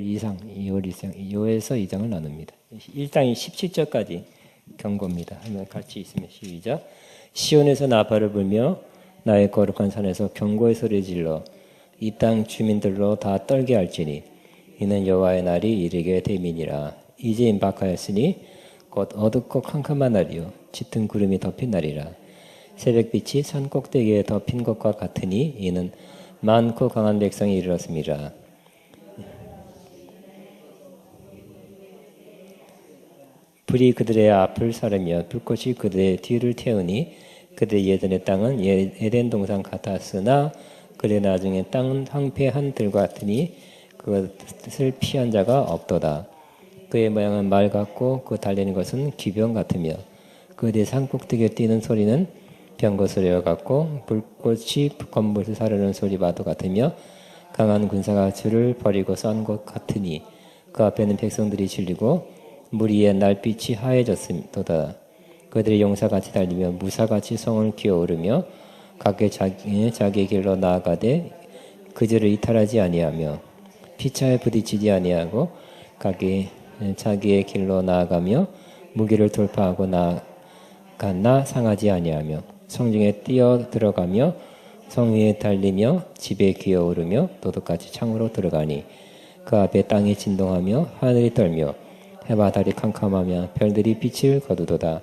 이상, 2월 이상, 2호에서 2장을 나눕니다. 1장이 17절까지 경고입니다. 한번 같이 있으면 시작. 시온에서 나팔을 불며 나의 거룩한 산에서 경고의 소리 질러 이 땅 주민들로 다 떨게 할지니 이는 여호와의 날이 이르게 됨이니라. 이제 임박하였으니 곧 어둡고 캄캄한 날이요 짙은 구름이 덮인 날이라. 새벽빛이 산 꼭대기에 덮인 것과 같으니 이는 많고 강한 백성이 이르렀습니다. 불이 그들의 앞을 사르며 불꽃이 그들의 뒤를 태우니 그들의 예전의 땅은 에덴 동산 같았으나 그의 나중에 땅은 황폐한 들 같으니 그것을 피한 자가 없도다. 그의 모양은 말 같고 그 달리는 것은 기병 같으며 그의 산꼭대기에 뛰는 소리는 병거 소리와 같고 불꽃이 건물을 사르는 소리와도 같으며 강한 군사가 줄을 버리고 쏜 것 같으니 그 앞에는 백성들이 질리고 물 위에 날빛이 하얘졌음도다. 그들의 용사같이 달리며 무사같이 성을 기어오르며 각기 자기 길로 나아가되 그들을 이탈하지 아니하며 피차에 부딪히지 아니하고 각기 자기의 길로 나아가며 무기를 돌파하고 나아가나 상하지 아니하며 성중에 뛰어 들어가며 성 위에 달리며 집에 기어오르며 도둑같이 창으로 들어가니 그 앞에 땅이 진동하며 하늘이 떨며 해와 달이 캄캄하며 별들이 빛을 거두도다.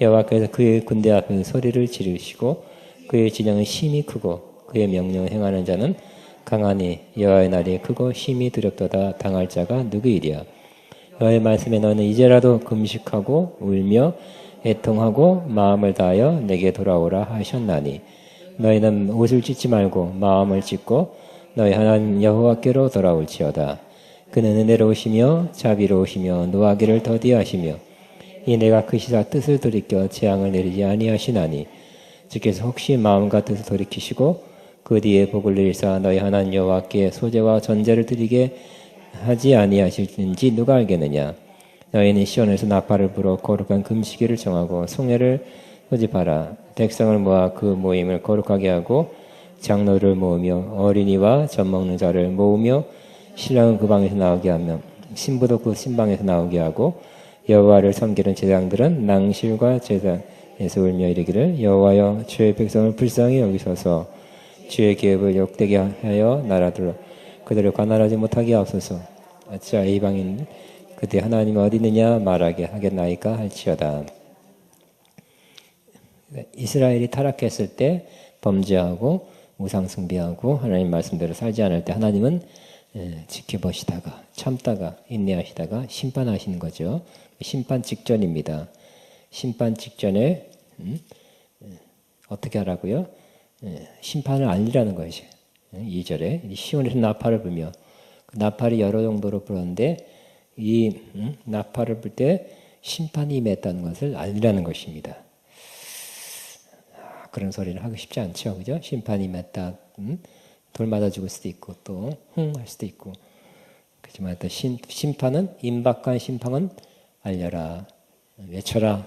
여호와께서 그의 군대 앞에서 소리를 지르시고 그의 진영은 심히 크고 그의 명령을 행하는 자는 강하니 여호와의 날이 크고 심히 두렵도다. 당할 자가 누구이랴. 여호와의 말씀에 너는 이제라도 금식하고 울며 애통하고 마음을 다하여 내게 돌아오라 하셨나니 너희는 옷을 찢지 말고 마음을 찢고 너희 하나님 여호와께로 돌아올지어다. 그는 은혜로우시며 자비로우시며 노하기를 더디하시며 이 내가 그 시사 뜻을 돌이켜 재앙을 내리지 아니하시나니 주께서 혹시 마음과 뜻을 돌이키시고 그 뒤에 복을 내리사 너희 하나님 여호와께 소제와 전제를 드리게 하지 아니하실는지 누가 알겠느냐. 너희는 시온에서 나팔을 불어 거룩한 금식일을 정하고 송해를 소집하라. 백성을 모아 그 모임을 거룩하게 하고 장로를 모으며 어린이와 젖먹는 자를 모으며 신랑은 그 방에서 나오게 하며 신부도 그 신방에서 나오게 하고 여호와를 섬기는 제사장들은 낭실과 제사에서 울며 이르기를 여호와여 주의 백성을 불쌍히 여기소서 주의 기업을 욕되게 하여 나라들로 그들을 관할하지 못하게 하옵소서. 어찌하여 이방인 그때 하나님 어디 있느냐 말하게 하겠나이까 할지어다. 이스라엘이 타락했을 때 범죄하고 우상 숭배하고 하나님 말씀대로 살지 않을 때 하나님은 지켜보시다가 참다가 인내하시다가 심판하시는 거죠. 심판 직전입니다. 심판 직전에 어떻게 하라고요? 심판을 알리라는 것이죠. 2절에 시온에서 나팔을 불며 나팔이 여러 정도로 불었는데 이 나팔을 불 때 심판이 임했다는 것을 알리라는 것입니다. 그런 소리를 하기 쉽지 않죠. 그죠? 심판이 임했다. 돌 맞아 죽을 수도 있고 또 할 수도 있고 그렇지만 또 심판은 임박한 심판은 알려라. 외쳐라.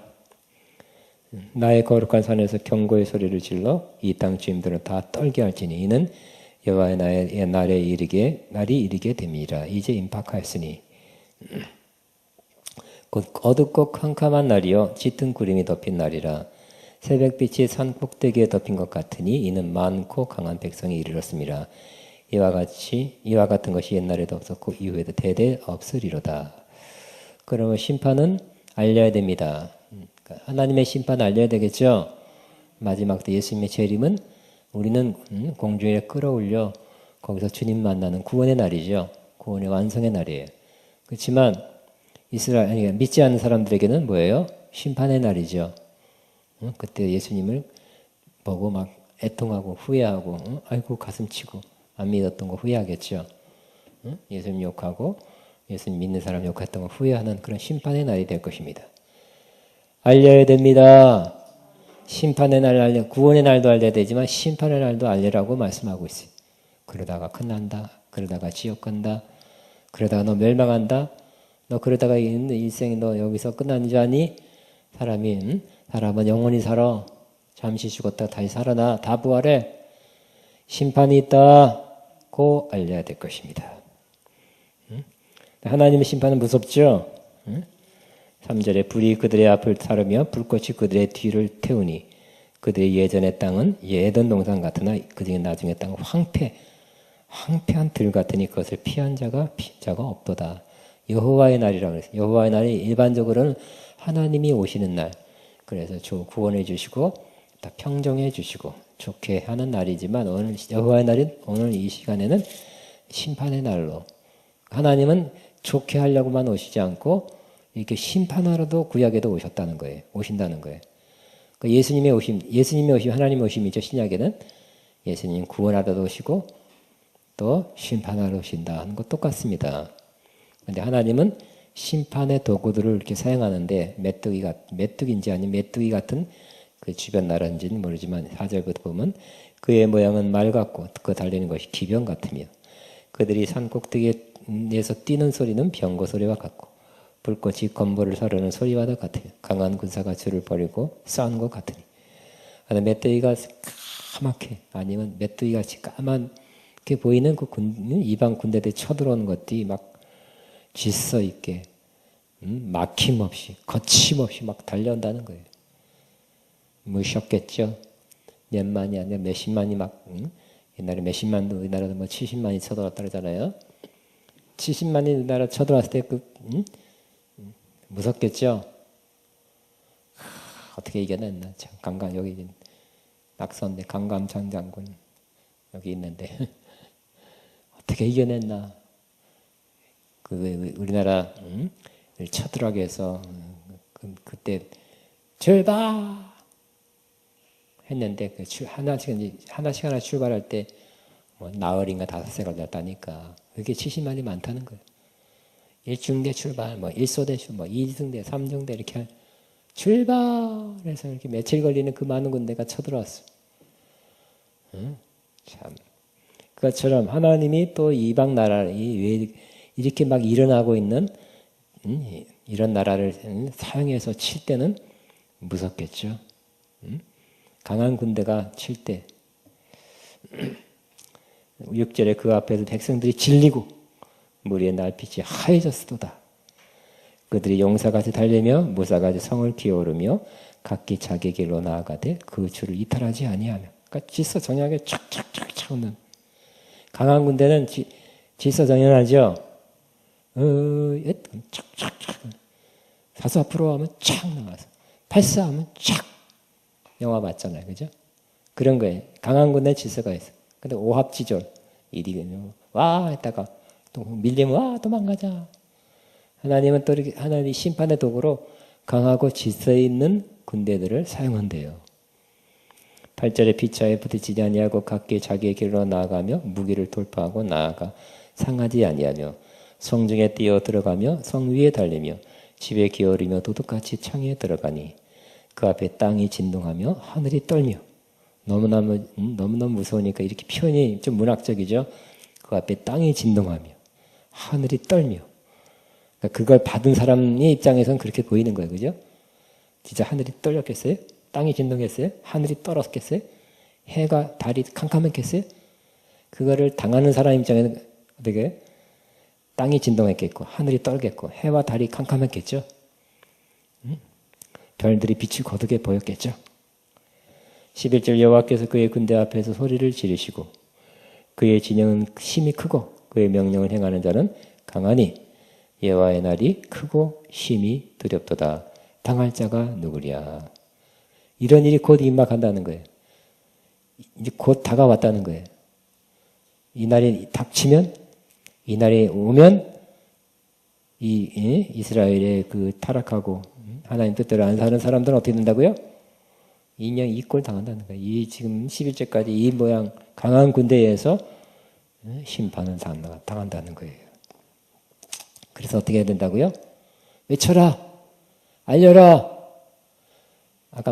나의 거룩한 산에서 경고의 소리를 질러 이 땅 주민들을 다 떨게 할지니 이는 여호와의 날이 이르게 됨이라. 이제 임박하였으니 곧 어둡고 캄캄한 날이요 짙은 구름이 덮인 날이라. 새벽빛이 산 꼭대기에 덮인 것 같으니 이는 많고 강한 백성이 이르렀습니다. 이와 같은 것이 옛날에도 없었고 이후에도 대대 없으리로다. 그러면 심판은 알려야 됩니다. 하나님의 심판을 알려야 되겠죠. 마지막 때 예수님의 재림은 우리는 공중에 끌어올려 거기서 주님 만나는 구원의 날이죠. 구원의 완성의 날이에요. 그렇지만 이스라엘 믿지 않는 사람들에게는 뭐예요? 심판의 날이죠. 그때 예수님을 보고 막 애통하고 후회하고 아이고 가슴 치고 안 믿었던 거 후회하겠죠. 예수님 욕하고 예수님 믿는 사람 욕했던 거 후회하는 그런 심판의 날이 될 것입니다. 알려야 됩니다. 심판의 날 알려, 구원의 날도 알려야 되지만 심판의 날도 알려라고 말씀하고 있어요. 그러다가 끝난다. 그러다가 지옥 간다. 그러다가 너 멸망한다. 너 그러다가 인생이 너 여기서 끝나는 줄 아니? 사람은 영원히 살아. 잠시 죽었다 다시 살아나. 다 부활해. 심판이 있다고 알려야 될 것입니다. 하나님의 심판은 무섭죠? 3절에 불이 그들의 앞을 사르며 불꽃이 그들의 뒤를 태우니 그들의 예전의 땅은 에덴 동산 같으나 그들의 나중의 땅은 황폐한 들 같으니 그것을 피한 자가 없도다. 여호와의 날이라고 그랬어요. 여호와의 날이 일반적으로는 하나님이 오시는 날. 그래서 구원해 주시고 다 평정해 주시고 좋게 하는 날이지만 오늘 여호와의 날인 오늘 이 시간에는 심판의 날로 하나님은 좋게 하려고만 오시지 않고 이렇게 심판하러도 구약에도 오신다는 거예요. 예수님의 오심, 하나님의 오심이죠. 신약에는 예수님 구원하러도 오시고 또 심판하러 오신다 하는 것 똑같습니다. 그런데 하나님은 심판의 도구들을 이렇게 사용하는데 메뚜기인지 아니면 메뚜기 같은 그 주변 나라인지는 모르지만 4절부터 보면 그의 모양은 말 같고 그 달리는 것이 기병 같으며 그들이 산 꼭대기에서 뛰는 소리는 병거 소리와 같고 불꽃이 건물을 사르는 소리와 같으며 강한 군사가 줄을 벌이고 싸우는 것 같으니 메뚜기가 까맣게 아니면 메뚜기같이 까맣게 보이는 그 이방 군대들이 쳐들어오는 것들이 막 질서 있게 막힘없이 거침없이 막 달려온다는 거예요. 무섭겠죠. 몇만이 아니라 몇십만이 옛날에 몇십만도 우리나라도 70만이 쳐들어왔다 그러잖아요. 70만이 우리나라 쳐들어왔을 때 무섭겠죠. 어떻게 이겨냈나. 여기 낙선대 강감창 장군 여기 있는데 어떻게 이겨냈나. 우리나라 쳐들어가게 해서 그때 출발 했는데 하나씩 출발할 때 나흘인가 5세 걸렸다니까. 그게 70만이 많다는 거예요. 1중대 출발, 1소대 출발, 2중대, 3중대 이렇게 출발해서 이렇게 며칠 걸리는 그 많은 군대가 쳐들어왔어. 참. 그것처럼 하나님이 또 이방 나라를 이렇게 막 일어나고 있는 이런 나라를 사용해서 칠 때는 무섭겠죠. 강한 군대가 칠 때 6절에 그 앞에서 백성들이 질리고 무리의 날빛이 하얘졌도다. 그들이 용사같이 달리며 무사같이 성을 기어오르며 각기 자기 길로 나아가되 그 줄을 이탈하지 아니하며. 그러니까 질서 정연하게 촥촥촥촥 오는 강한 군대는 질서 정연하죠. 촥촥촥 사수 앞으로 하면 촥 나가서 발사하면 촥 영화 봤잖아요. 그죠? 그런 거예요. 강한 군대 질서가 있어. 근데 오합지졸 이리 와 했다가 또 밀리면 와 도망가자. 하나님은 또 이렇게 하나님 심판의 도구로 강하고 질서 있는 군대들을 사용한대요. 8절에 피차에 부딪히지 아니하고 각기 자기의 길로 나아가며 무기를 돌파하고 나아가 상하지 아니하며 성중에 뛰어 들어가며 성 위에 달리며 집에 기어오르며 도둑같이 창에 들어가니 그 앞에 땅이 진동하며 하늘이 떨며. 너무너무 무서우니까 이렇게 표현이 좀 문학적이죠. 그 앞에 땅이 진동하며 하늘이 떨며. 그러니까 그걸 받은 사람의 입장에서는 그렇게 보이는 거예요. 그죠? 진짜 하늘이 떨렸겠어요? 땅이 진동했어요? 하늘이 떨었겠어요? 해가 달이 캄캄했겠어요? 그거를 당하는 사람 입장에는 어떻게 땅이 진동했겠고 하늘이 떨겠고 해와 달이 캄캄했겠죠? 별들이 빛이 거두게 보였겠죠? 11절 여호와께서 그의 군대 앞에서 소리를 지르시고 그의 진영은 심히 크고 그의 명령을 행하는 자는 강하니 여호와의 날이 크고 심히 두렵도다. 당할 자가 누구랴. 이런 일이 곧 임박한다는 거예요. 이제 곧 다가왔다는 거예요. 이 날이 닥치면 이 날이 오면 이스라엘의 그 타락하고 하나님 뜻대로 안 사는 사람들은 어떻게 된다고요? 인형 이꼴 당한다는 거예요. 이 지금 11절까지 이 모양 강한 군대에서 심판은 당한다는 거예요. 그래서 어떻게 해야 된다고요? 외쳐라! 알려라! 아까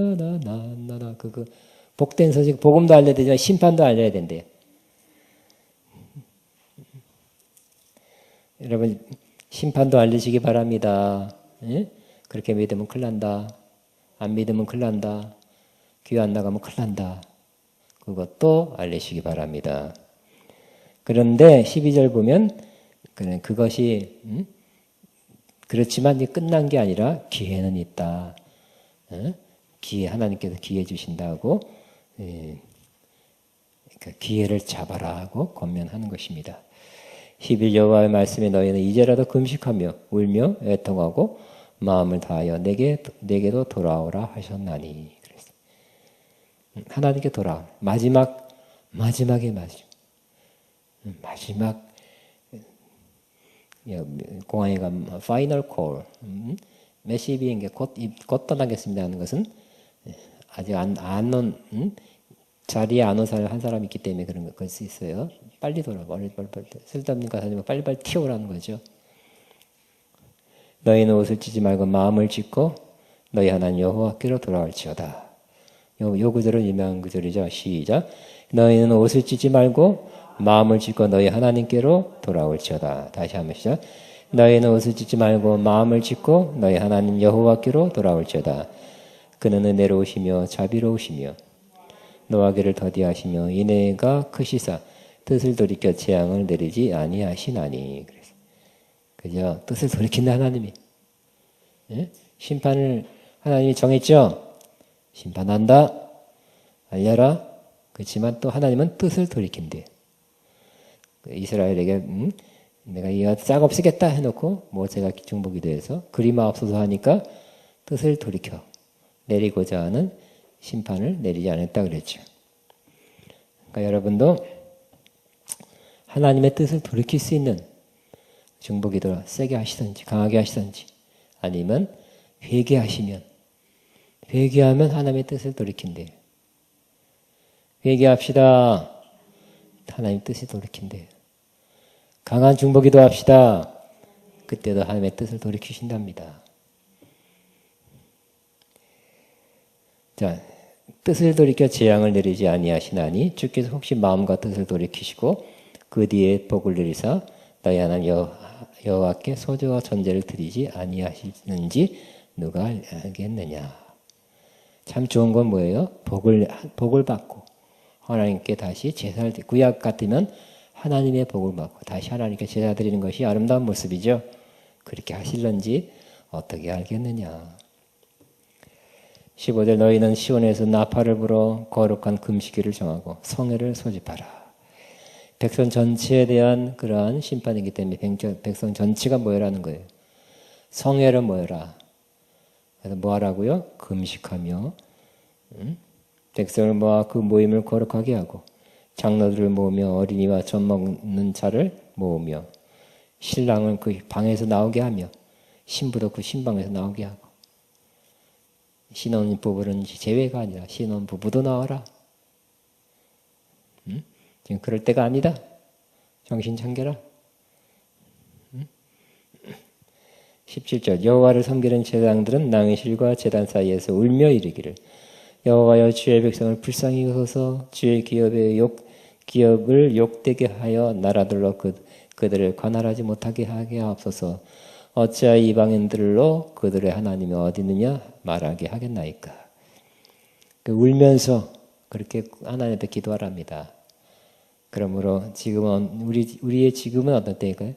나나나나나나 그 복된 소식 복음도 알려야 되지만 심판도 알려야 된대요. 여러분 심판도 알리시기 바랍니다. 예? 그렇게 믿으면 큰일 난다. 안 믿으면 큰일 난다. 교회 안 나가면 큰일 난다. 그것도 알리시기 바랍니다. 그런데 12절 보면 그것이 그렇지만 이제 끝난 게 아니라 기회는 있다. 기회 하나님께서 기회 주신다고 그러니까 기회를 잡아라 하고 권면하는 것입니다. 10일 여호와의 말씀에 너희는 이제라도 금식하며 울며 애통하고 마음을 다하여 내게도 돌아오라 하셨나니. 그랬어요. 하나님께 돌아오. 마지막의 마지막 공항에 가면 파이널 콜 메시 비행기 곧 떠나겠습니다 하는 것은 아직 안 온 자리에 안 온 사람 한 사람 있기 때문에 그럴 수 있어요. 빨리 돌아와. 빨리 쓸데없는 거 하지 말고 빨리빨리 튀어오라는 거죠. 너희는 옷을 찢지 말고 마음을 찢고 너희 하나님 여호와께로 돌아올지어다. 요 구절은 유명한 구절이죠. 시작. 너희는 옷을 찢지 말고 마음을 찢고 너희 하나님께로 돌아올지어다. 다시 한번 시작. 너희는 옷을 찢지 말고 마음을 찢고 너희 하나님 여호와께로 돌아올지어다. 그는 은혜로우시며 자비로우시며 노하기를 더디하시며 인애가 크시사 뜻을 돌이켜 재앙을 내리지 아니하시나니. 그래서 그죠? 뜻을 돌이킨다 하나님이. 예? 심판을 하나님이 정했죠. 심판한다. 알려라. 그렇지만 또 하나님은 뜻을 돌이킨대. 이스라엘에게 내가 이와 싹 없애겠다 해놓고 모세가 중보기도해서 그리마옵소서 하니까 뜻을 돌이켜 내리고자 하는 심판을 내리지 않았다 그랬죠. 그러니까 여러분도 하나님의 뜻을 돌이킬 수 있는 중보기도를 세게 하시든지 강하게 하시든지 아니면 회개하면 하나님의 뜻을 돌이킨대요. 회개합시다. 하나님 뜻이 돌이킨대요. 강한 중보기도 합시다. 그때도 하나님의 뜻을 돌이키신답니다. 자, 뜻을 돌이켜 재앙을 내리지 아니하시나니 주께서 혹시 마음과 뜻을 돌이키시고 그 뒤에 복을 내리사 너희 하나님 여호와께 소제와 전제를 드리지 아니하시는지 누가 알겠느냐. 참 좋은 건 뭐예요? 복을 받고 하나님께 다시 제사를 드리고, 구약 같으면 하나님의 복을 받고 다시 하나님께 제사 드리는 것이 아름다운 모습이죠. 그렇게 하실런지 어떻게 알겠느냐. 15절 너희는 시온에서 나팔을 불어 거룩한 금식일을 정하고 성회를 소집하라. 백성 전체에 대한 그러한 심판이기 때문에 백성 전체가 모여라는 거예요. 성회를 모여라. 그래서 뭐 하라고요? 금식하며 백성을 모아 그 모임을 거룩하게 하고 장로들을 모으며 어린이와 젖 먹는 자를 모으며 신랑을 그 방에서 나오게 하며 신부도 그 신방에서 나오게 하고 신혼부부는 제외가 아니라 신혼부부도 나와라. 지금 그럴 때가 아니다. 정신 차려라. 17절 여호와를 섬기는 제사장들은 낭실과 제단 사이에서 울며 이르기를 여호와여 주의 백성을 불쌍히 여소서 주의 기업을 욕되게 하여 나라들로 그들을 관할하지 못하게 하게 하옵소서. 어찌하여 이방인들로 그들의 하나님이 어디 있느냐 말하게 하겠나이까. 울면서 그렇게 하나님 앞에 기도하랍니다. 그러므로 지금은 우리의 지금은 어떤 때일까요?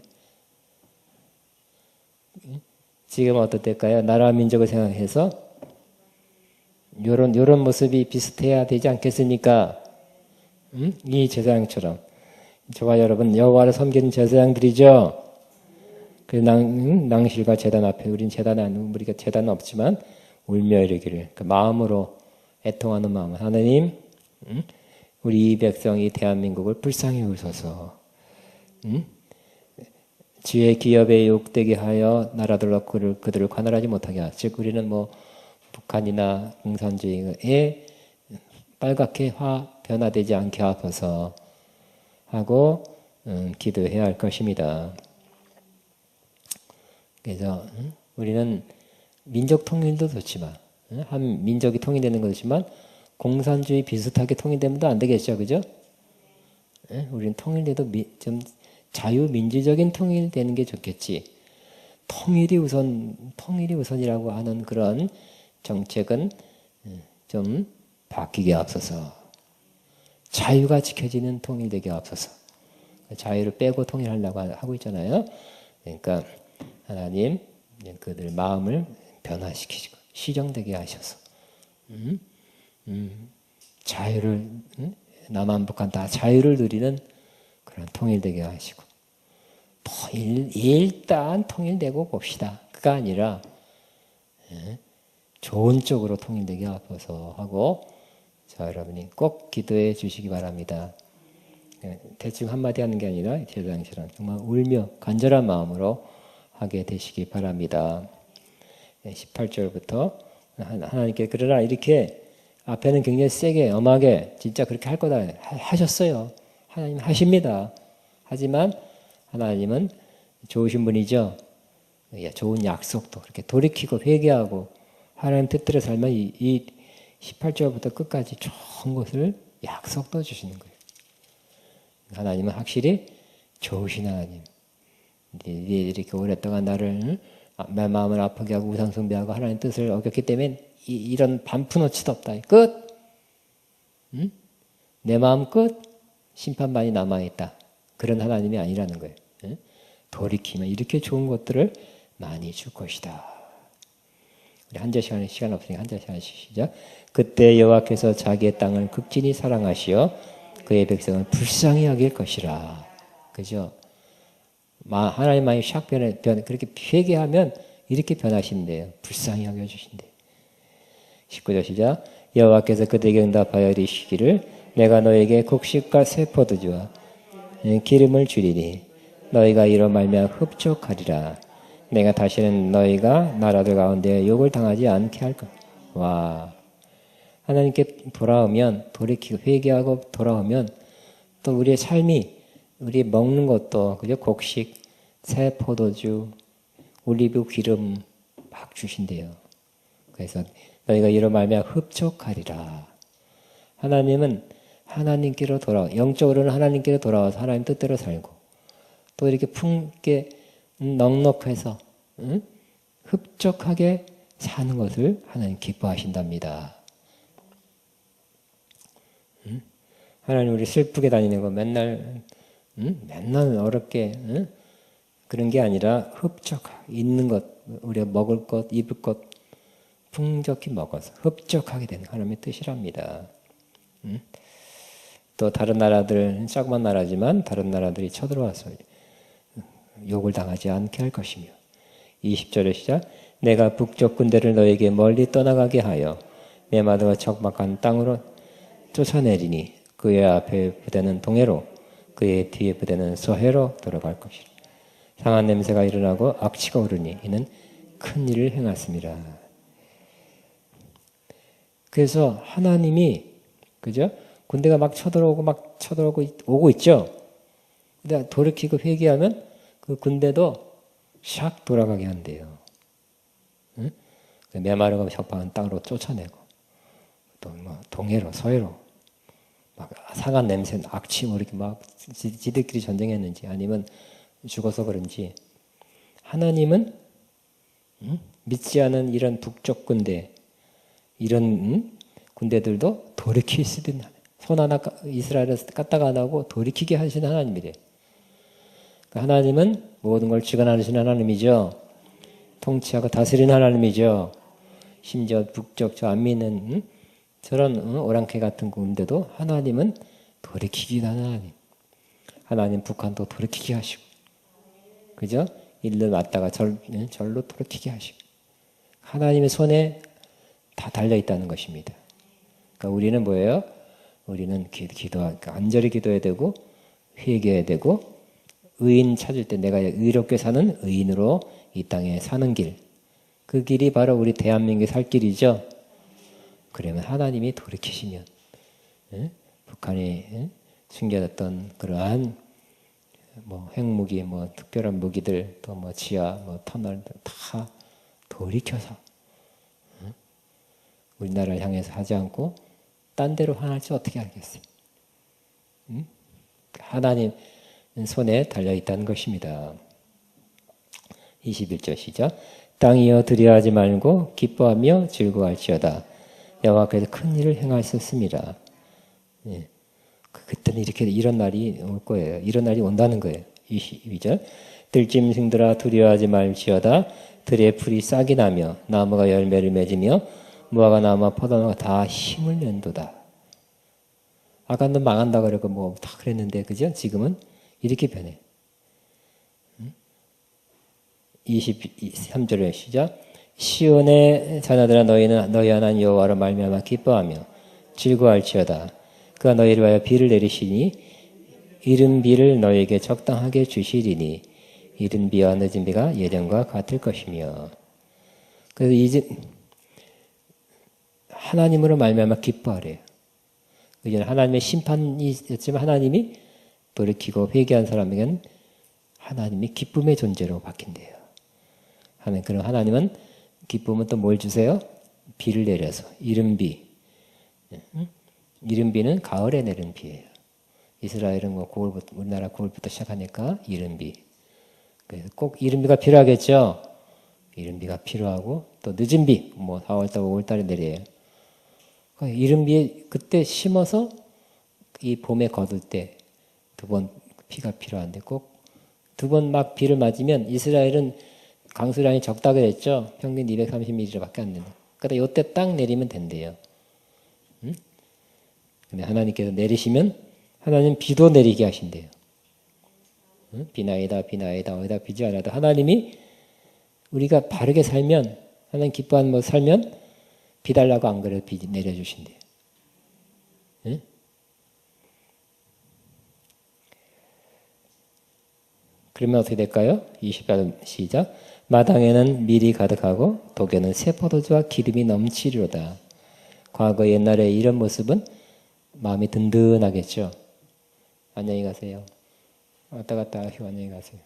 지금은 어떤 때일까요? 나라와 민족을 생각해서 요런 모습이 비슷해야 되지 않겠습니까? 이 제사장처럼. 저와 여러분 여호와를 섬기는 제사장들이죠. 그 낭실과 제단 앞에 우리가 제단은 없지만 울며 이르기를 그 마음으로 애통하는 마음 하나님 우리 이 백성 이 대한민국을 불쌍히 여기소서. 주의 기업에 욕되게 하여 나라들로 그들을 관할하지 못하게 하소서. 즉 우리는 뭐 북한이나 공산주의에 빨갛게 변화되지 않게 하소서 하고 기도해야 할 것입니다. 그래서 우리는 민족 통일도 좋지만 한 민족이 통일되는 것이지만 공산주의 비슷하게 통일되면 안 되겠죠, 그죠? 우리는 통일돼도 좀 자유민주적인 통일되는 게 좋겠지. 통일이 우선이라고 하는 그런 정책은 좀 바뀌게 앞서서 자유가 지켜지는 통일되게 앞서서 자유를 빼고 통일하려고 하고 있잖아요. 그러니까 하나님 그들 마음을 변화시키시고 시정되게 하셔서 자유를 남한 북한 다 자유를 누리는 그런 통일되게 하시고 일단 통일되고 봅시다. 그가 아니라 좋은 쪽으로 통일되게 하셔서 하고 자 여러분이 꼭 기도해 주시기 바랍니다. 대충 한마디 하는 게 아니라 제사장처럼 정말 울며 간절한 마음으로 하게 되시기 바랍니다. 18절부터 하나님께 그러나 이렇게 앞에는 굉장히 세게 엄하게 진짜 그렇게 할 거다 하셨어요. 하나님 하십니다. 하지만 하나님은 좋으신 분이죠. 좋은 약속도 그렇게 돌이키고 회개하고 하나님 뜻대로 살면 이 18절부터 끝까지 좋은 것을 약속도 주시는 거예요. 하나님은 확실히 좋으신 하나님. 이렇게 오랫동안 나를 내 마음을 아프게 하고 우상 숭배하고 하나님 뜻을 어겼기 때문에 이런 반푼어치도 없다. 끝. 내 마음 끝. 심판만이 남아있다. 그런 하나님이 아니라는 거예요. 돌이키면 이렇게 좋은 것들을 많이 줄 것이다. 우리 한 절씩 시간 없으니까 한 절씩 하나씩 시작. 그때 여호와께서 자기의 땅을 극진히 사랑하시어 그의 백성을 불쌍히 여길 것이라. 그죠? 하나님 마음이 샥 그렇게 회개하면 이렇게 변하신대요. 불쌍히 여겨주신대요. 19절 시작. 여호와께서 그들에게 응답하여 이르시기를 내가 너에게 곡식과 새 포도주와 기름을 주리니 너희가 이로 말미암아 흡족하리라. 내가 다시는 너희가 나라들 가운데 욕을 당하지 않게 할 것. 와, 하나님께 돌아오면 돌이키고 회개하고 돌아오면 또 우리의 삶이 우리 먹는 것도 그죠? 곡식, 새 포도주, 올리브 기름 막 주신대요. 그래서 너희가 이로 말미암아 흡족하리라. 하나님은 하나님께로 영적으로는 하나님께로 돌아와서 하나님 뜻대로 살고 또 이렇게 품게 넉넉해서 흡족하게 사는 것을 하나님 기뻐하신답니다. 하나님 우리 슬프게 다니는 거 맨날 어렵게 그런 게 아니라 흡족하게 있는 것 우리가 먹을 것 입을 것 풍족히 먹어서 흡족하게 되는 하나님의 뜻이랍니다. 또 다른 나라들 조그만 나라지만 다른 나라들이 쳐들어와서 욕을 당하지 않게 할 것이며 20절의 시작 내가 북쪽 군대를 너에게 멀리 떠나가게 하여 메마드와 적막한 땅으로 쫓아내리니 그의 앞에 부대는 동해로 그의 뒤에 부대는 서해로 돌아갈 것이라. 상한 냄새가 일어나고 악취가 오르니 이는 큰 일을 행했습니다. 그래서 하나님이 그죠? 군대가 막 쳐들어오고 오고 있죠. 근데 돌이키고 회개하면 그 군대도 샥 돌아가게 한대요. 응? 메마르가 적박한 땅으로 쫓아내고 또 뭐 동해로 서해로 막 상한 냄새, 악취 이렇게 막 지들끼리 전쟁했는지 아니면 죽어서 그런지 하나님은 믿지 않은 이런 북쪽 군대 이런 군대들도 돌이킬 수 있는 손 하나 이스라엘에서 까딱 안 하고 돌이키게 하시는 하나님이래요. 하나님은 모든 걸 주관하시는 하나님이죠. 통치하고 다스리는 하나님이죠. 심지어 북쪽 저 안 믿는 저런 오랑캐 같은 군대도 하나님은 돌이키기 하는 하나님. 하나님 북한도 돌이키게 하시고 그죠? 일로 왔다가 절로 돌이키게 하시고 하나님의 손에 다 달려있다는 것입니다. 그러니까 우리는 뭐예요? 우리는 간절히 기도해야 되고 회개해야 되고 의인 찾을 때 내가 의롭게 사는 의인으로 이 땅에 사는 길. 그 길이 바로 우리 대한민국의 살 길이죠. 그러면 하나님이 돌이키시면 북한이 숨겨졌던 그러한 뭐 핵무기, 뭐 특별한 무기들, 또 뭐 지하, 뭐 터널들 다 돌이켜서 우리나라를 향해서 하지 않고 딴 데로 향할지 어떻게 알겠어요? 하나님 손에 달려있다는 것입니다. 21절 시작. 땅이여 두려워하지 말고 기뻐하며 즐거워할지어다. 여호와께서 큰 일을 행하셨습니다. 예. 그때는 이렇게 이런 날이 올 거예요. 이런 날이 온다는 거예요. 22절. 들짐승들아 두려워하지 말지어다. 들의 풀이 싹이 나며 나무가 열매를 맺으며 무화과 나무와 포도나무가 다 힘을 낸도다. 아까는 망한다 그러고 뭐 다 그랬는데 그죠? 지금은 이렇게 변해. 23절의 시작. 시온의 자녀들아 너희는 너희 하나님 여호와로 말미암아 기뻐하며 즐거워할지어다. 그가 너희를 위하여 비를 내리시니 이른 비를 너희에게 적당하게 주시리니 이른 비와 늦은 비가 예전과 같을 것이며. 그래서 이제 하나님으로 말미암아 기뻐하래요. 이제는 하나님의 심판이었지만 하나님이 돌이키고 회개한 사람에게는 하나님이 기쁨의 존재로 바뀐대요. 그럼 하나님은 기쁨은 또 뭘 주세요? 비를 내려서 이른 비. 이른 비는 가을에 내리는 비예요. 이스라엘은 뭐 9월부터 우리나라 9월부터 시작하니까 이른 비. 그래서 꼭 이른 비가 필요하겠죠. 이른 비가 필요하고 또 늦은 비, 뭐 4월달, 5월달에 내려요. 이른 비에 그때 심어서 이 봄에 거둘 때 두 번 비가 필요한데 꼭 두 번 막 비를 맞으면 이스라엘은 강수량이 적다 그랬죠. 평균 230mm밖에 안 된다. 그러니까 이때 딱 내리면 된대요. 근데 하나님께서 내리시면 하나님 비도 내리게 하신대요. 비나이다 비나이다 어디다 비지 않아도 하나님이 우리가 바르게 살면 하나님 기뻐하는 뭐 살면 비 달라고 안 그래도 비 내려주신대요. 그러면 어떻게 될까요? 28절 시작. 마당에는 밀이 가득하고 독에는 새 포도주와 기름이 넘치리로다. 과거 옛날에 이런 모습은 마음이 든든하겠죠. 안녕히 가세요. 왔다 갔다 하시고 안녕히 가세요.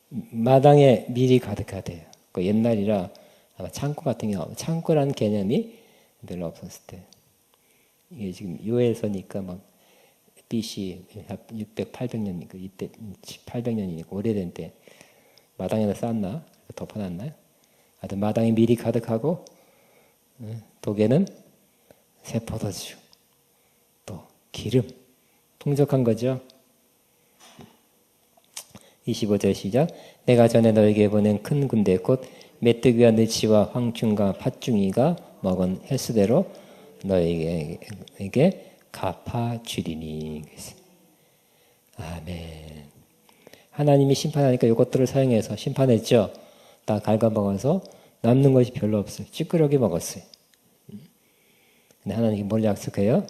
마당에 밀이 가득하대요. 그 옛날이라 아마 창고 같은 게 창고라는 개념이 별로 없었을 때. 이게 지금 요에서니까 막 BC 600, 800년이니까 이때 800년이니까 오래된 때 마당에다 쌓았나? 덮어놨나요? 하여튼 마당에 밀이 가득하고 독에는 새 포도주 또 기름 풍족한 거죠. 25절 시작. 내가 전에 너에게 보낸 큰 군대 곧 메뚜기와 느치와 황충과 팥중이가 먹은 횟수대로 너에게 갚아주리니. 아멘. 하나님이 심판하니까 이것들을 사용해서 심판했죠. 다 갉아먹어서 남는 것이 별로 없어요. 찌끄러기 먹었어요. 근데 하나님이 뭘 약속해요?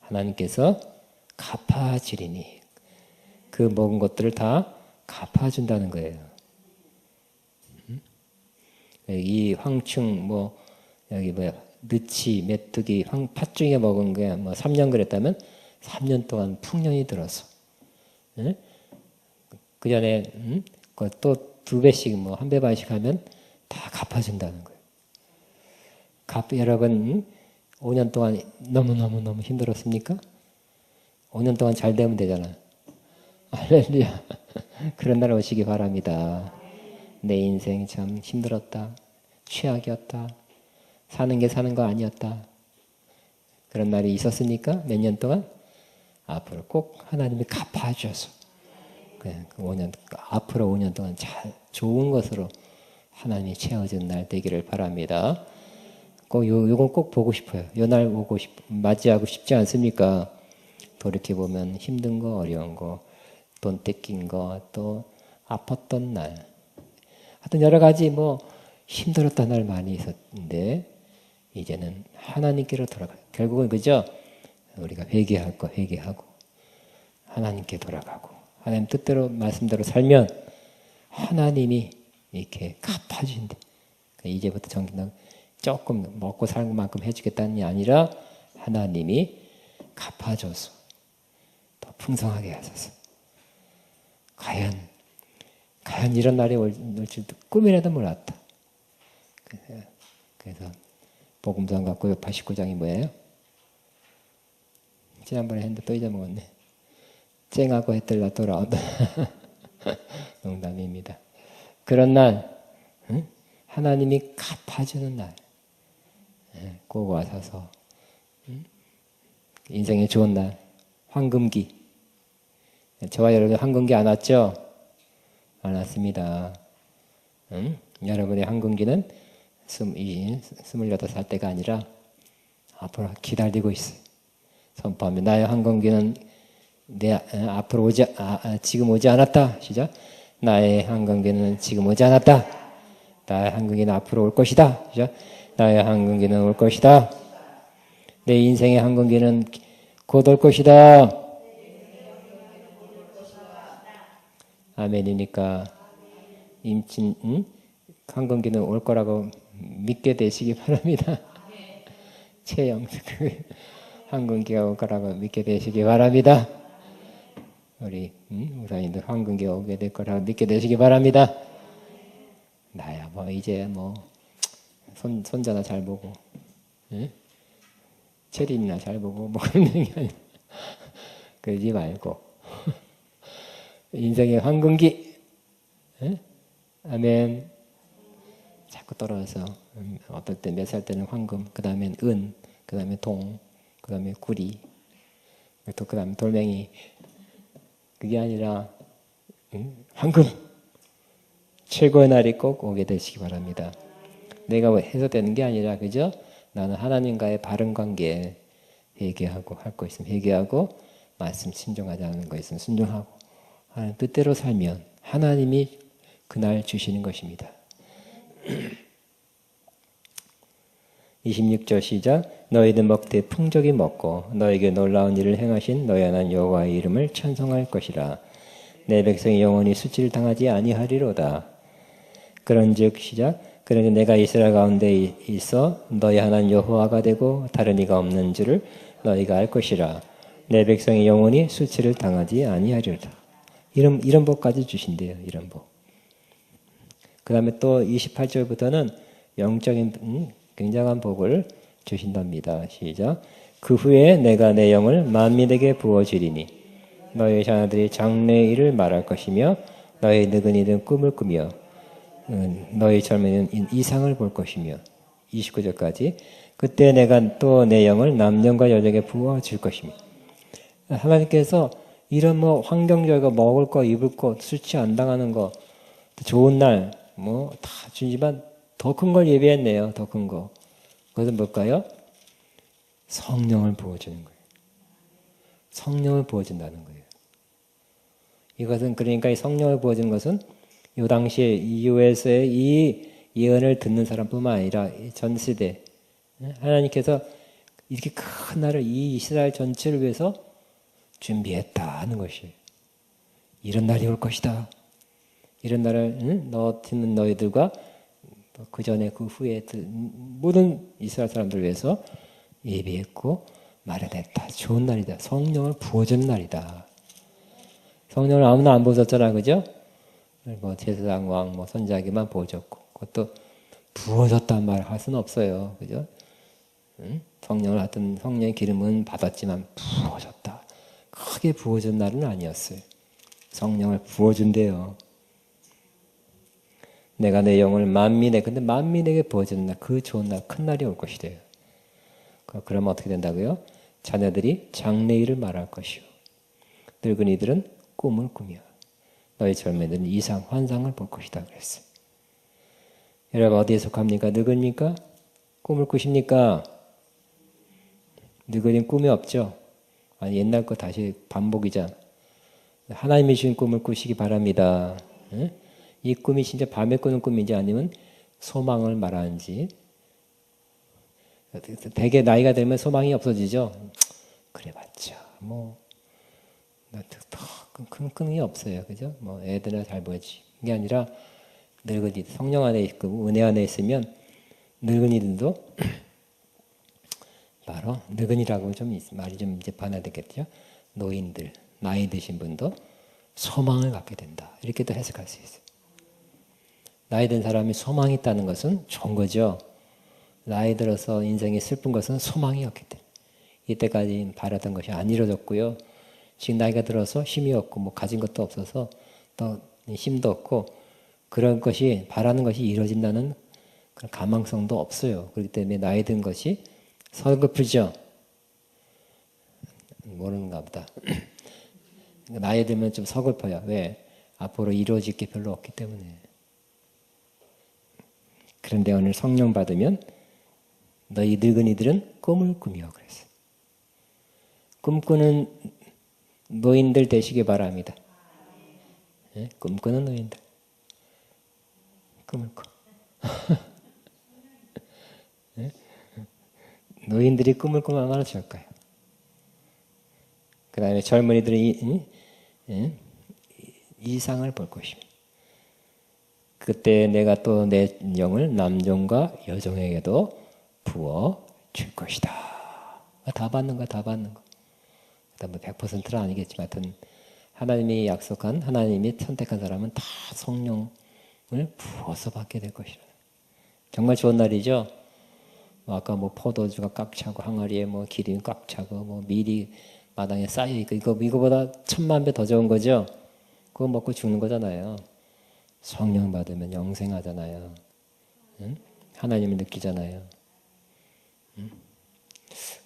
하나님께서 갚아주리니. 그 먹은 것들을 다 갚아준다는 거예요. 이 황충, 뭐, 여기 뭐야, 느치, 메뚜기, 팥중에 먹은 게 뭐 3년 그랬다면 3년 동안 풍년이 들어서. 그 전에, 또 2배씩 뭐 1배 반씩 하면 다 갚아준다는 거예요. 여러분, 5년 동안 너무너무 힘들었습니까? 5년 동안 잘 되면 되잖아. 할렐루야. 그런 날 오시기 바랍니다. 내 인생 참 힘들었다. 최악이었다. 사는 게 사는 거 아니었다. 그런 날이 있었으니까 몇 년 동안 앞으로 꼭 하나님이 갚아주셔서 그 5년, 앞으로 5년 동안 잘 좋은 것으로 하나님이 채워준 날 되기를 바랍니다. 요건 꼭 보고 싶어요. 요 날 맞이하고 싶지 않습니까? 돌이켜보면 힘든 거, 어려운 거, 돈 뺏긴 거, 또 아팠던 날. 하여튼 여러 가지 뭐 힘들었던 날 많이 있었는데 이제는 하나님께로 돌아가요. 결국은 그죠? 우리가 회개할 거 회개하고 하나님께 돌아가고 하나님 뜻대로 말씀대로 살면 하나님이 이렇게 갚아주신대. 이제부터 정기는 조금 먹고 살 만큼 해주겠다는 게 아니라 하나님이 갚아줘서 더 풍성하게 하셔서 과연 이런 날이 올 줄도 꿈이라도 몰랐다. 그래서 복음서 갖고 89장이 뭐예요? 지난번에 했는데 또 잊어먹었네. 쨍하고 해뜰라 돌아온다. 농담입니다. 그런 날 하나님이 갚아주는 날. 꼭 와서서 인생의 좋은 날, 황금기. 저와 여러분 황금기 안 왔죠? 안 왔습니다. 여러분의 황금기는 28살 때가 아니라 앞으로 기다리고 있어요. 선포하면 나의 황금기는 앞으로 지금 오지 않았다. 시작. 나의 황금기는 지금 오지 않았다. 나의 황금기는 앞으로 올 것이다. 시작. 나의 황금기는 올 것이다. 내 인생의 황금기는 곧 올 것이다. 아멘이니까 황금기는 올 거라고 믿게 되시기 바랍니다. 최영 황금기가 올 거라고 믿게 되시기 바랍니다. 우리 우사님들 황금기가 오게 될 거라고 믿게 되시기 바랍니다. 나야 뭐 이제 뭐 손자나 잘 보고 체린이나 잘 보고 뭐 그런 얘기 아니야. 그러지 말고 인생의 황금기. 아멘. 자꾸 떨어져서 어떨 때 몇 살 때는 황금, 그 다음엔 은, 그 다음에 동, 그 다음에 구리, 또 그 다음에 돌멩이. 그게 아니라 황금. 최고의 날이 꼭 오게 되시기 바랍니다. 내가 해서 되는 게 아니라 그죠? 나는 하나님과의 바른 관계에 회개하고 할 거 있으면 회개하고 말씀 순종하지 않는 거 있으면 순종하고 하나님 뜻대로 살면 하나님이 그날 주시는 것입니다. 26절 시작. 너희들 먹되 풍족히 먹고 너에게 놀라운 일을 행하신 너희 하나님 여호와의 이름을 찬송할 것이라. 내 백성이 영원히 수치를 당하지 아니하리로다. 그런즉 시작. 그러니 내가 이스라엘 가운데 있어 너희 하나님 여호와가 되고 다른 이가 없는 줄을 너희가 알 것이라. 내 백성이 영원히 수치를 당하지 아니하리로다. 이런 복까지 주신대요. 이런 복. 그 다음에 또 28절부터는 영적인 굉장한 복을 주신답니다. 시작. 그 후에 내가 내 영을 만민에게 부어주리니 너희 자녀들이 장래의 일을 말할 것이며 너희 늙은이들은 꿈을 꾸며 너희 젊은이는 이상을 볼 것이며 29절까지 그때 내가 또 내 영을 남녀과 여자에게 부어줄 것이며. 하나님께서 이런 뭐 환경적이고 먹을 거 입을 거 수치 안 당하는 거 좋은 날 뭐 다 주지만 더 큰 걸 예비했네요. 더 큰 거. 그것은 뭘까요? 성령을 부어주는 거예요. 성령을 부어준다는 거예요. 이것은 그러니까 이 성령을 부어준 것은 이 당시에 이후에서의 이 예언을 듣는 사람뿐만 아니라 전 세대 하나님께서 이렇게 큰 날을 이 이스라엘 전체를 위해서 준비했다는 것이에요. 이런 날이 올 것이다. 이런 날을 너 듣는 너희들과 그 전에 그 후에 모든 이스라엘 사람들을 위해서 예비했고 마련했다. 좋은 날이다. 성령을 부어준 날이다. 성령을 아무나 안 부어줬잖아, 그죠? 뭐 제사장 왕, 뭐 선지자에게만 부어줬고, 그것도 부어줬단 말 할 수는 없어요, 그죠? 성령을 하여튼 성령의 기름은 받았지만 부어줬다. 크게 부어준 날은 아니었어요. 성령을 부어준대요. 내가 내 영을 근데 만민에게 부어주는 날, 그 좋은 날, 큰 날이 올 것이래요. 그러면 어떻게 된다고요? 자녀들이 장래일을 말할 것이요. 늙은이들은 꿈을 꾸며 너희 젊은이들은 이상, 환상을 볼 것이다 그랬어요. 여러분 어디에 속합니까? 늙은입니까? 꿈을 꾸십니까? 늙은이는 꿈이 없죠? 아니, 옛날 거 다시 반복이잖아. 하나님이 주신 꿈을 꾸시기 바랍니다. 응? 이 꿈이 진짜 밤에 꾸는 꿈인지 아니면 소망을 말하는지. 되게 나이가 들면 소망이 없어지죠. 그래봤자 뭐 큰 끈이 없어요, 그죠? 뭐 애들은 잘 보지. 이게 아니라 늙은이 성령 안에 있고 은혜 안에 있으면 늙은이들도 바로 늙은이라고 좀 말이 좀 이제 반화되겠죠. 노인들, 나이 드신 분도 소망을 갖게 된다. 이렇게도 해석할 수 있어요. 나이 든 사람이 소망이 있다는 것은 좋은 거죠. 나이 들어서 인생이 슬픈 것은 소망이 없기 때문에 이때까지 바라던 것이 안 이루어졌고요. 지금 나이가 들어서 힘이 없고 뭐 가진 것도 없어서 또 힘도 없고 그런 것이 바라는 것이 이루어진다는 그런 가망성도 없어요. 그렇기 때문에 나이 든 것이 서글프죠. 모르는가 보다. 나이 들면 좀 서글퍼요. 왜? 앞으로 이루어질 게 별로 없기 때문에. 그런데 오늘 성령 받으면 너희 늙은이들은 꿈을 꾸며 그랬어요. 꿈꾸는 노인들 되시기 바랍니다. 네? 꿈꾸는 노인들. 꿈을 꿔. 네? 노인들이 꿈을 꾸면 얼마나 좋을까요? 그 다음에 젊은이들이 이상을 볼 것입니다. 그때 내가 또 내 영을 남종과 여종에게도 부어 줄 것이다. 다 받는 거야, 다 받는 거. 뭐 100%는 아니겠지만, 하여튼 하나님이 약속한, 하나님이 선택한 사람은 다 성령을 부어서 받게 될 것이라. 정말 좋은 날이죠. 아까 뭐 포도주가 꽉 차고 항아리에 뭐 기름이 꽉 차고 뭐 밀이 마당에 쌓여 있고 이거보다 1000만 배 더 좋은 거죠. 그거 먹고 죽는 거잖아요. 성령 받으면 영생하잖아요. 응? 하나님을 느끼잖아요. 응?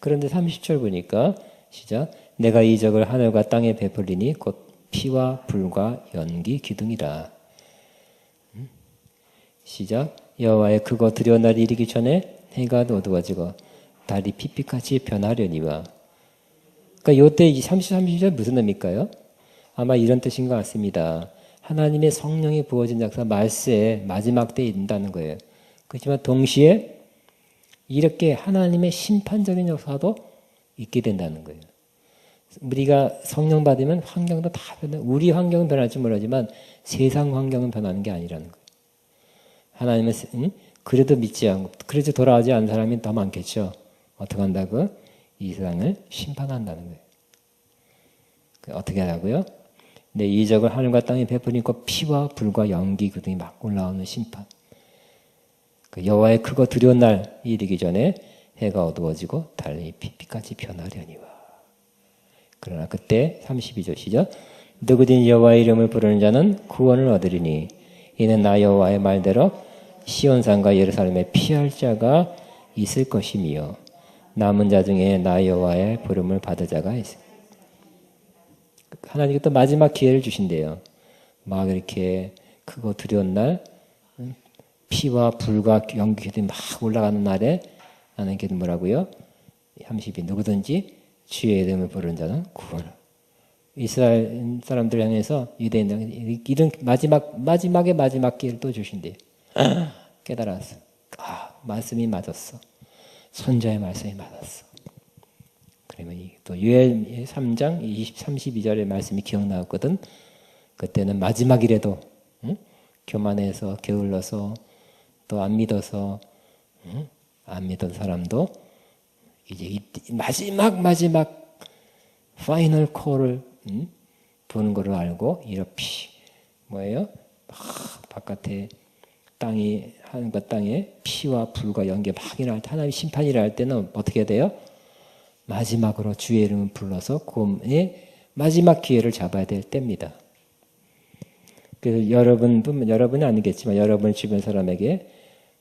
그런데 30절 보니까 시작. 내가 이적을 하늘과 땅에 베풀리니 곧 피와 불과 연기 기둥이라. 응? 시작. 여호와의 크고 두려운 날이 이르기 전에 해가 어두워지고 달이 핏빛같이 변하려니와. 그러니까 요때 30절 무슨 의미일까요? 아마 이런 뜻인 것 같습니다. 하나님의 성령이 부어진 역사 말세에 마지막 때에 있다는 거예요. 그렇지만 동시에 이렇게 하나님의 심판적인 역사도 있게 된다는 거예요. 우리가 성령 받으면 환경도 다 변해. 우리 환경은 변할지 모르지만 세상 환경은 변하는 게 아니라는 거예요. 하나님은 그래도 믿지 않고 그래도 돌아오지 않은 사람이 더 많겠죠. 어떻게 한다고? 이 세상을 심판한다는 거예요. 어떻게 하라고요? 내 이적을 하늘과 땅에 베풀니까 피와 불과 연기 기둥이 막 올라오는 심판. 그 여호와의 크고 두려운 날이 이르기 전에 해가 어두워지고 달이 핏빛같이 변하려니와. 그러나 그때 32절 시작. 누구든 여호와의 이름을 부르는 자는 구원을 얻으리니 이는 나 여호와의 말대로 시온산과 예루살렘에 피할 자가 있을 것이며 남은 자 중에 나 여호와의 부름을 받을 자가 있을. 하나님께 또 마지막 기회를 주신대요. 막 이렇게 크고 두려운 날, 피와 불과 연기들이 막 올라가는 날에 하나님께서 뭐라고요? 32 누구든지 주의 이름을 부르는 자는 구원을. 이스라엘 사람들 향해서 유대인들 이런 마지막의 마지막 기회를 또 주신대요. 깨달았어. 말씀이 맞았어. 선자의 말씀이 맞았어. 그러면 또 요엘 3장 32절의 말씀이 기억나왔거든. 그때는 마지막이라도 교만해서 게을러서 또 안 믿어서 안 믿은 사람도 이제 마지막 파이널 콜을 부는 거를 알고 이렇게 뭐예요? 막 바깥에 땅이 하늘과 땅에 피와 불과 연기 막 일어날 때 하나님의 심판이 일어날 때는 어떻게 돼요? 마지막으로 주의 이름을 불러서 구원의 마지막 기회를 잡아야 될 때입니다. 그래서 여러분은 아니겠지만 여러분 주변 사람에게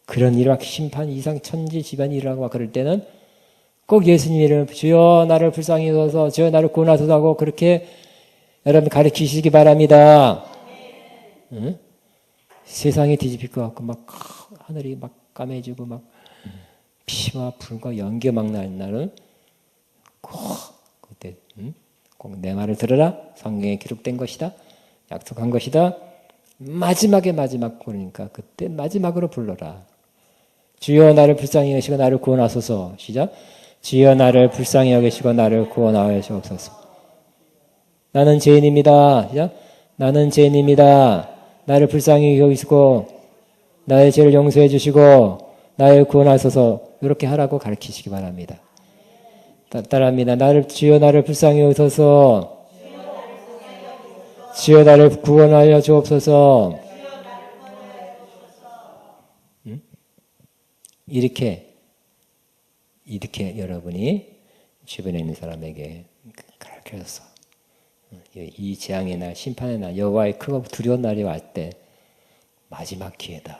그런 일학 심판 이상 천지 집안이 일어나고 막 그럴 때는 꼭 예수님 이름 주여 나를 불쌍히 여기소서 주여 나를 구원하소서 하고 그렇게 여러분 가르치시기 바랍니다. 응? 세상이 뒤집힐 것 같고 막 하늘이 막 까매지고 막 피와 불과 연기가 막 나는 날은 꼭 그때 꼭 내 말을 들어라. 성경에 기록된 것이다. 약속한 것이다. 마지막 그러니까 그때 마지막으로 불러라. 주여 나를 불쌍히 여기시고 나를 구원하소서. 시작. 주여 나를 불쌍히 여기시고 나를 구원하여 주옵소서. 나는 죄인입니다. 시작. 나는 죄인입니다. 나를 불쌍히 여기시고 나의 죄를 용서해 주시고 나를 구원하소서. 이렇게 하라고 가르치시기 바랍니다. 따라합니다. 주여 나를 불쌍히 여기소서. 주여 나를 구원하여 주옵소서. 이렇게 여러분이 주변에 있는 사람에게 가르쳐서 이 재앙의 날, 심판의 날, 여호와의 크고 두려운 날이 올 때 마지막 기회다.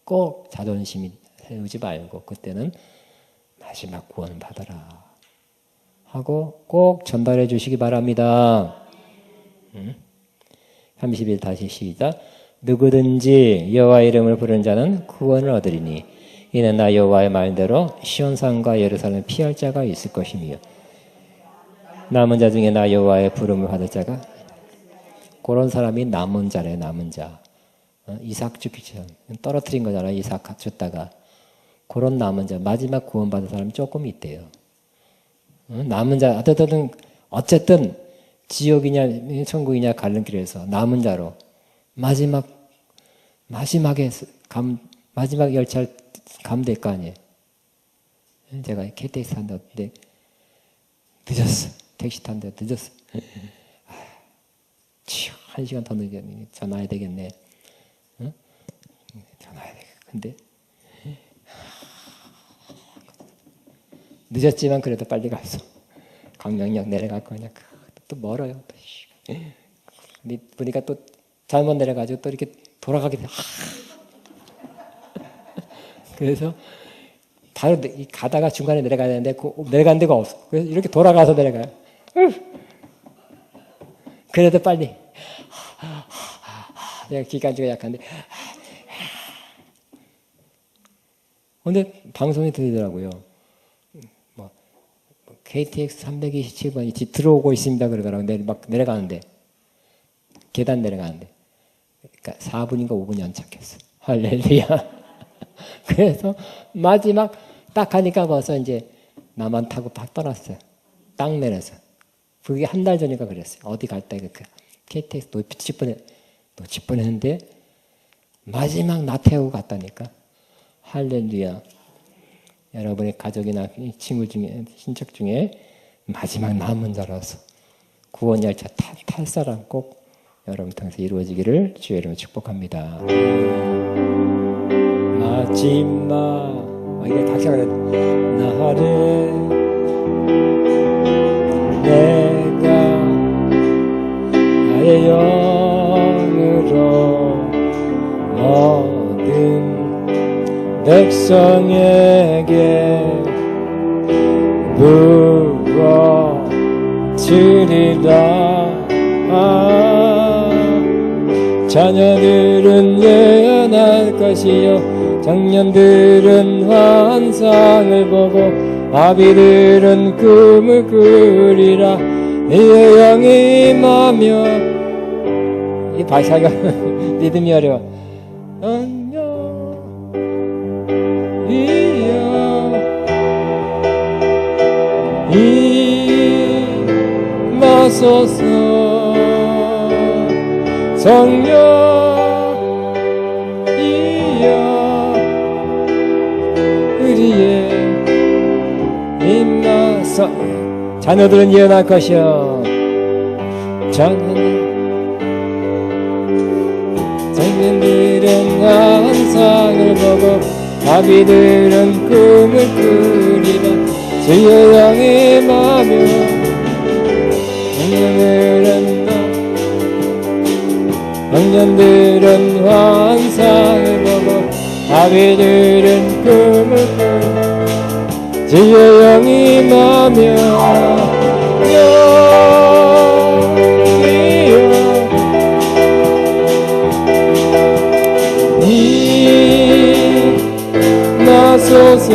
꼭 자존심 세우지 말고 그때는 마지막 구원 받아라 하고 꼭 전달해 주시기 바랍니다. 30일 다시 시작. 누구든지 여호와 이름을 부르는 자는 구원을 얻으리니 이는 나 여호와의 말대로 시온산과 예루살렘을 피할 자가 있을 것이며 남은 자 중에 나 여호와의 부름을 받을 자가 그런 사람이 남은 자래. 남은 자. 이삭 죽기 전 떨어뜨린 거잖아. 이삭 죽다가 그런 남은 자 마지막 구원받은 사람이 조금 있대요. 남은 자 어쨌든 지옥이냐 천국이냐 갈림길에서 남은 자로 마지막 열차를 가면 될 거 아니에요. 제가 KTX 탄다는데 늦었어. 택시 탄데 늦었어. 1시간 더 늦었네. 전화해야 되겠네. 응? 전화해야 되겠네. 근데 늦었지만 그래도 빨리 갔어. 광명역 내려갈 거냐. 또 멀어요. 보니까 또 잘못 내려가지고 또 이렇게 돌아가게 돼. 그래서 바로 가다가 중간에 내려가야 되는데 내려간 데가 없어. 그래서 이렇게 돌아가서 내려가요. 그래도 빨리. 내가 기관지가 약한데. 근데 방송이 들리더라고요. KTX 327번이 들어오고 있습니다. 그러더라고요. 막 내려가는데. 계단 내려가는데. 그러니까 4분인가 5분이 안착했어. 할렐루야. 그래서 마지막 딱 하니까 벌써 이제 나만 타고 딱 떠났어요. 딱 내려서. 그게 한 달 전인가 그랬어요. 어디 갈 때 그 KTX 놓칠 뻔했는데 마지막 나 태우고 갔다니까. 할렐루야. 여러분의 가족이나 친구 중에 친척 중에 마지막 남은 자라서 구원 열차 탈 사람 꼭 여러분 통해서 이루어지기를 주의 이름으로 축복합니다. 마지막 이게 다시 그래. 나를 내가 나의 영으로 얻은 백성에게 부어주리라. 자녀들은 예언할 것이요 청년들은 환상을 보고 아비들은 꿈을 꾸리라. 이의 영이 임하며 이 발사가 리듬이 어려워. 임하소서. 성령이여 우리의 임하소. 자녀들은 예언할 것이요 청년들은 환상을 보고 아비들은 꿈을 꾸리라. 주의 영이 임하며 청년들은 환상을 보고 아비들은 꿈을 꾸리라. 주의 영이 임하며 임하소서.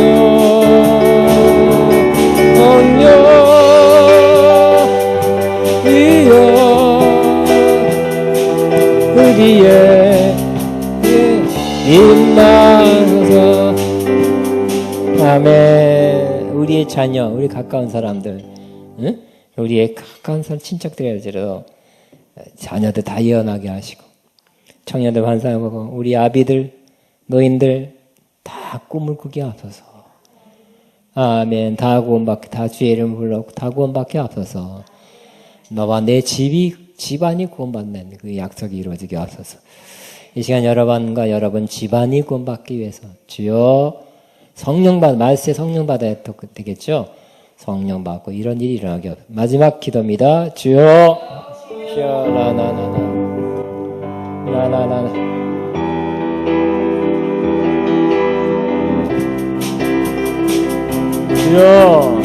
우리의 임하소서. 아멘. 우리의 자녀, 우리 가까운 사람들, 응? 우리의 가까운 사람 친척들에게도 자녀들 다 예언하게 하시고 청년들 환상을 보고 우리 아비들, 노인들 다 꿈을 꾸게 하소서. 아멘. 다 구원받게, 다 주의 이름을 불러 다 구원받게 하소서. 너와 내 집안이 구원받는 그 약속이 이루어지게 하소서. 이 시간 여러분과 여러분 집안이 구원받기 위해서 주여 성령 말세 성령 받아야 되겠죠. 성령 받고 이런 일이 일어나게 하소서. 마지막 기도입니다. 주여 라나나나 라나나나 주여.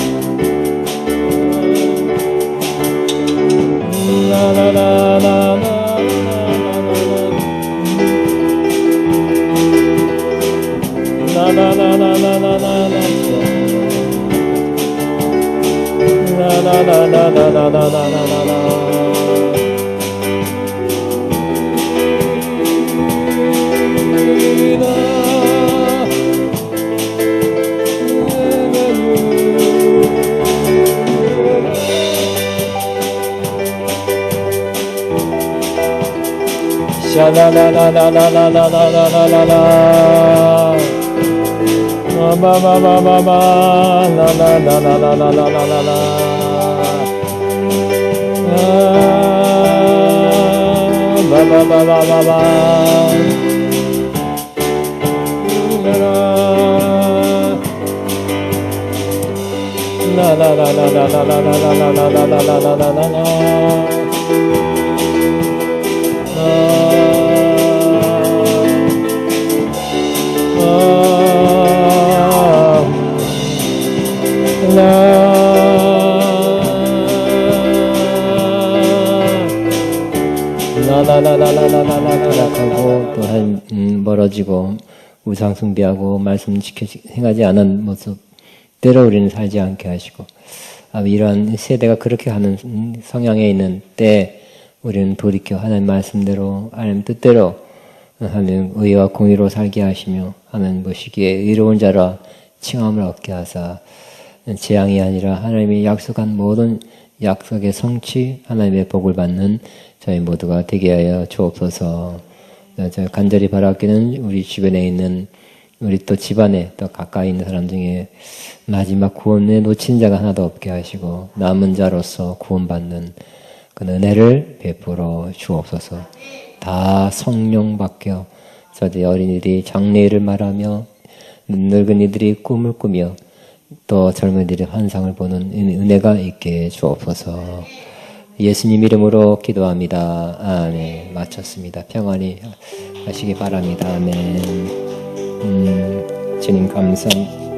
샤라라라라라라라라라라라 바바바바바바 라라라라라라라라라 바바바바바바 하고 또 멀어지고 우상 숭배하고 말씀 지켜 행하지 않은 모습대로 우리는 살지 않게 하시고 이런 세대가 그렇게 하는 성향에 있는 때 우리는 돌이켜 하나님 말씀대로 하나님 뜻대로 하나님 의와 공의로 살게 하시며 하나님 보시기에 의로운 자라 칭함을 얻게 하사 재앙이 아니라 하나님이 약속한 모든 약속의 성취 하나님의 복을 받는 저희 모두가 되게 하여 주옵소서. 저 간절히 바라기는 우리 주변에 있는 우리 또 집안에 또 가까이 있는 사람 중에 마지막 구원에 놓친 자가 하나도 없게 하시고 남은 자로서 구원받는 그 은혜를 베풀어 주옵소서. 다 성령 바뀌어 저희 어린이들이 장래를 말하며 늙은이들이 꿈을 꾸며 또 젊은이들이 환상을 보는 은혜가 있게 주옵소서. 예수님 이름으로 기도합니다. 아멘. 마쳤습니다. 평안히 하시기 바랍니다. 아멘. 주님 감사합니다.